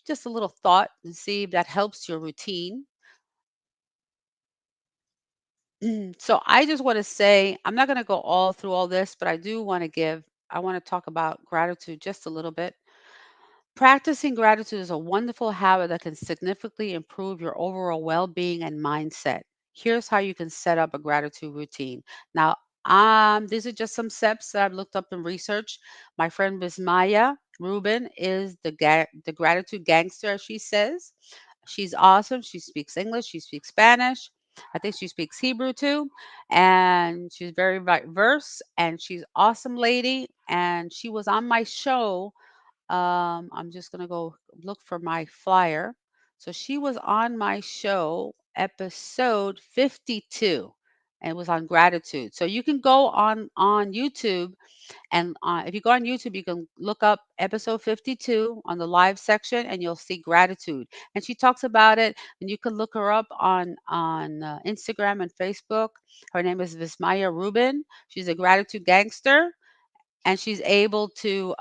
just a little thought and see if that helps your routine. So I just want to say, I'm not going to go all through all this, but I want to talk about gratitude just a little bit. Practicing gratitude is a wonderful habit that can significantly improve your overall well being and mindset. Here's how you can set up a gratitude routine. Now, these are just some steps that I've looked up in research. My friend Miss Maya Rubin is the gratitude gangster, as she says. She's awesome. She speaks English, she speaks Spanish. I think she speaks Hebrew too. And she's very diverse and she's awesome lady. And she was on my show. I'm just gonna go look for my flyer. So she was on my show, episode 52, and it was on gratitude. So you can go on YouTube, and if you go on YouTube, you can look up episode 52 on the live section, and you'll see gratitude. And she talks about it, and you can look her up on Instagram and Facebook. Her name is Vismaya Rubin. She's a gratitude gangster, and she's able to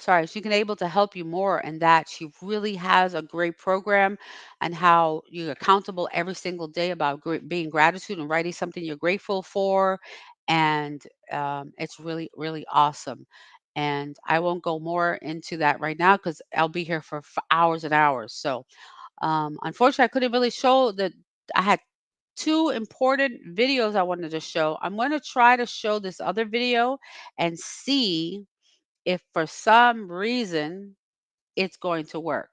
sorry, she can able to help you more in that she really has a great program and how you're accountable every single day about being gratitude and writing something you're grateful for. And it's really, really awesome. And I won't go more into that right now because I'll be here for hours and hours. So unfortunately, I couldn't really show that. I had two important videos I wanted to show. I'm going to try to show this other video and see if for some reason it's going to work.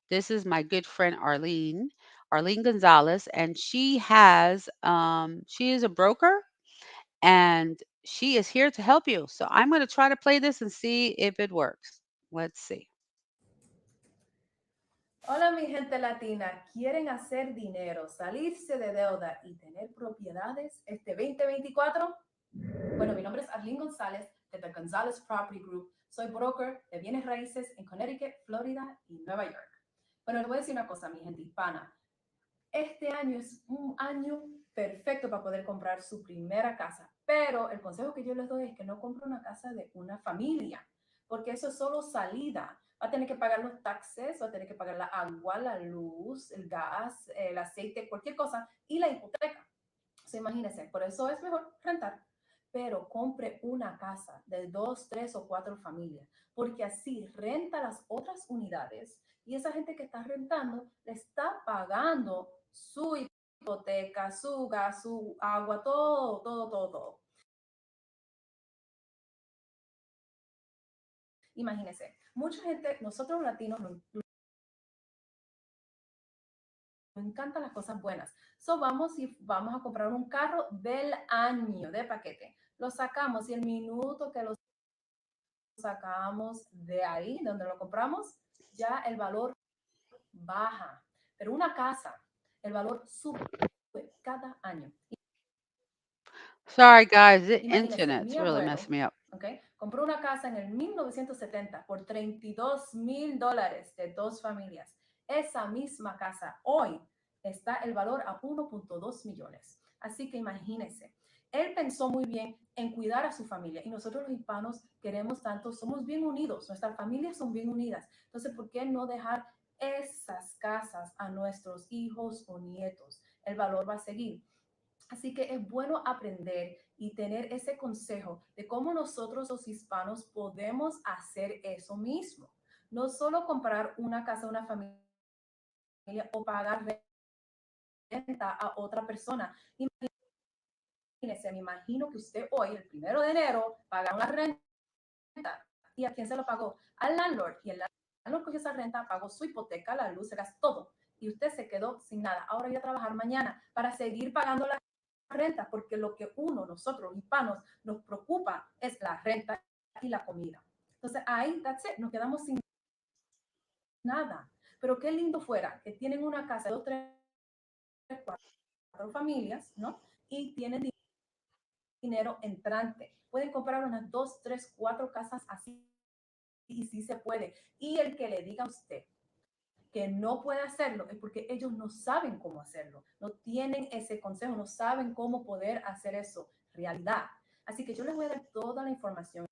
This is my good friend Arlene Gonzalez, and she is a broker and she is here to help you. So I'm going to try to play this and see if it works. Let's see. Hola mi gente latina, ¿quieren hacer dinero, salirse de deuda y tener propiedades este 2024? Bueno, mi nombre es Arlene González de The González Property Group. Soy broker de bienes raíces en Connecticut, Florida y Nueva York. Bueno, les voy a decir una cosa, mi gente hispana. Este año es un año perfecto para poder comprar su primera casa, pero el consejo que yo les doy es que no compre una casa de una familia, porque eso es solo salida. Va a tener que pagar los taxes, va a tener que pagar la agua, la luz, el gas, el aceite, cualquier cosa, y la hipoteca. So, imagínense, por eso es mejor rentar. Pero compre una casa de 2, 3 o 4 familias, porque así renta las otras unidades y esa gente que está rentando le está pagando su hipoteca, su gas, su agua, todo, todo, todo, todo. Imagínense, mucha gente, nosotros los latinos nos encantan las cosas buenas. So vamos y vamos a comprar un carro del año de paquete. Lo sacamos y el minuto que lo sacamos de ahí, donde lo compramos, ya el valor baja. Pero una casa, el valor sube cada año. Sorry, guys, the Imagínense, internet's mi really messing abuelo, me up. ¿okay? Compró una casa en el 1970 por $32,000 de 2 familias. Esa misma casa hoy está el valor a 1.2 millones. Así que imagínense, él pensó muy bien en cuidar a su familia y nosotros los hispanos queremos tanto, somos bien unidos, nuestras familias son bien unidas. Entonces, ¿por qué no dejar esas casas a nuestros hijos o nietos? El valor va a seguir. Así que es bueno aprender y tener ese consejo de cómo nosotros los hispanos podemos hacer eso mismo. No solo comprar una casa a una familia o pagar renta a otra persona. Imagínese, me imagino que usted hoy, el 1 de enero, paga una renta. ¿Y a quién se lo pagó? Al landlord. Y el landlord cogió esa renta, pagó su hipoteca, la luz, el gas, todo. Y usted se quedó sin nada. Ahora ir a trabajar mañana para seguir pagando la renta, porque lo que nosotros los hispanos, nos preocupa es la renta y la comida. Entonces ahí, that's it, nos quedamos sin nada. Pero qué lindo fuera que tienen una casa de 2, 3 cuatro familias, ¿no? Y tienen dinero entrante. Pueden comprar unas dos, tres, cuatro casas así y sí se puede. Y el que le diga a usted que no puede hacerlo es porque ellos no saben cómo hacerlo, no tienen ese consejo, no saben cómo poder hacer eso realidad. Así que yo les voy a dar toda la información,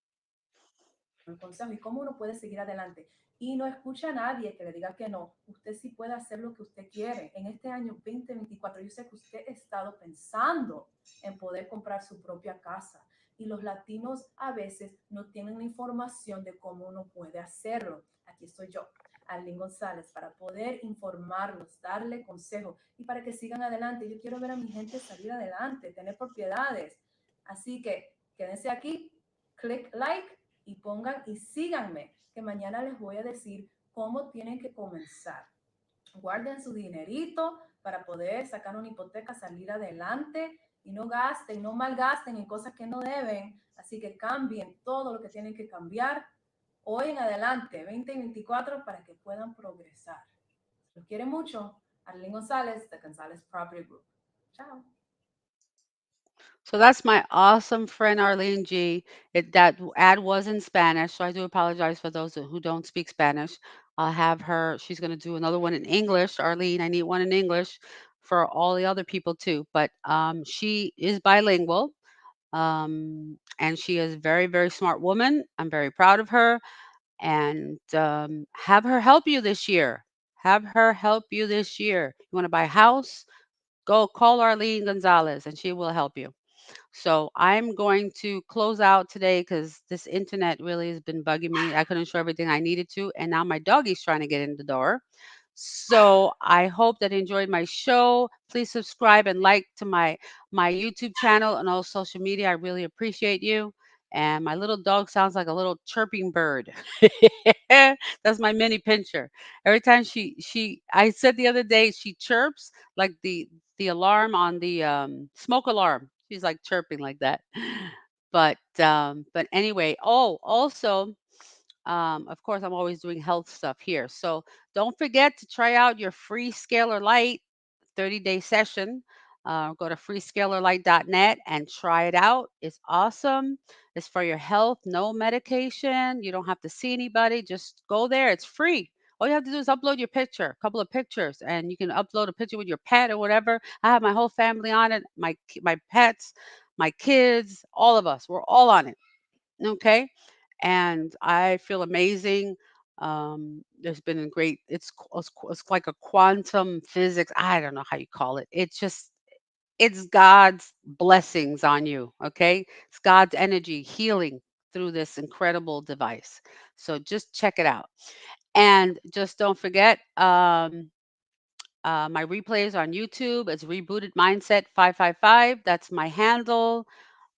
el consejo y cómo uno puede seguir adelante. Y no escucha a nadie que le diga que no. Usted sí puede hacer lo que usted quiere. En este año 2024, yo sé que usted ha estado pensando en poder comprar su propia casa. Y los latinos a veces no tienen la información de cómo uno puede hacerlo. Aquí estoy yo, Arlene González, para poder informarlos, darle consejo y para que sigan adelante. Yo quiero ver a mi gente salir adelante, tener propiedades. Así que quédense aquí, click like y pongan y síganme, que mañana les voy a decir cómo tienen que comenzar. Guarden su dinerito para poder sacar una hipoteca, salir adelante y no gasten, no malgasten en cosas que no deben. Así que cambien todo lo que tienen que cambiar hoy en adelante, 2024, para que puedan progresar. Los quiere mucho. Arlene González, de González Property Group. Chao. So that's my awesome friend Arlene G. That ad was in Spanish, so I do apologize for those who don't speak Spanish. I'll have her. She's going to do another one in English. Arlene, I need one in English for all the other people too. But she is bilingual, and she is a very, very smart woman. I'm very proud of her, and have her help you this year. Have her help you this year. You want to buy a house? Go call Arlene Gonzalez, and she will help you. So I'm going to close out today because this internet really has been bugging me. I couldn't show everything I needed to, and now my doggy's trying to get in the door. So I hope that you enjoyed my show. Please subscribe and like to my YouTube channel and all social media. I really appreciate you. And my little dog sounds like a little chirping bird. That's my mini pincher. Every time I said the other day she chirps like the alarm on the smoke alarm. She's like chirping like that. But anyway, oh, also of course, I'm always doing health stuff here. So don't forget to try out your free Scalar Light 30-day session. Go to freescalarlight.net and try it out. It's awesome. It's for your health, no medication. You don't have to see anybody. Just go there. It's free. All you have to do is upload your picture, a couple of pictures, and you can upload a picture with your pet or whatever. I have my whole family on it, my pets, my kids, all of us. We're all on it. Okay. And I feel amazing. There's been a great, it's like a quantum physics. I don't know how you call it. It's God's blessings on you. Okay. It's God's energy healing through this incredible device. So just check it out. And just don't forget, my replays on YouTube. It's Rebooted Mindset 555. That's my handle.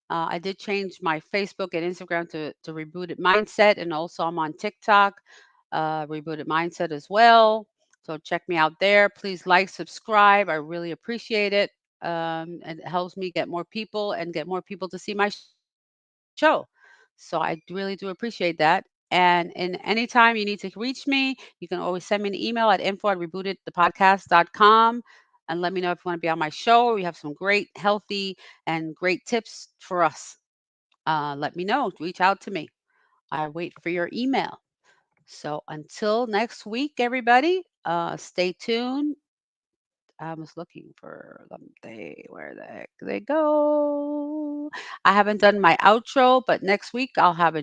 I did change my Facebook and Instagram to Rebooted Mindset, and also I'm on TikTok, Rebooted Mindset as well. So check me out there. Please like, subscribe. I really appreciate it. And it helps me get more people and get more people to see my show. So I really do appreciate that. And in any time you need to reach me, you can always send me an email at info@rebooted.thepodcast.com and let me know if you want to be on my show. We have some great, healthy, and great tips for us. Let me know. Reach out to me. I wait for your email. So until next week, everybody, stay tuned. I was looking for them. Where the heck they go? I haven't done my outro, but next week I want to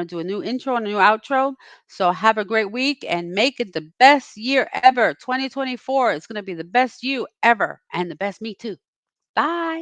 do a new intro and a new outro. So have a great week and make it the best year ever. 2024 is going to be the best you ever and the best me too. Bye.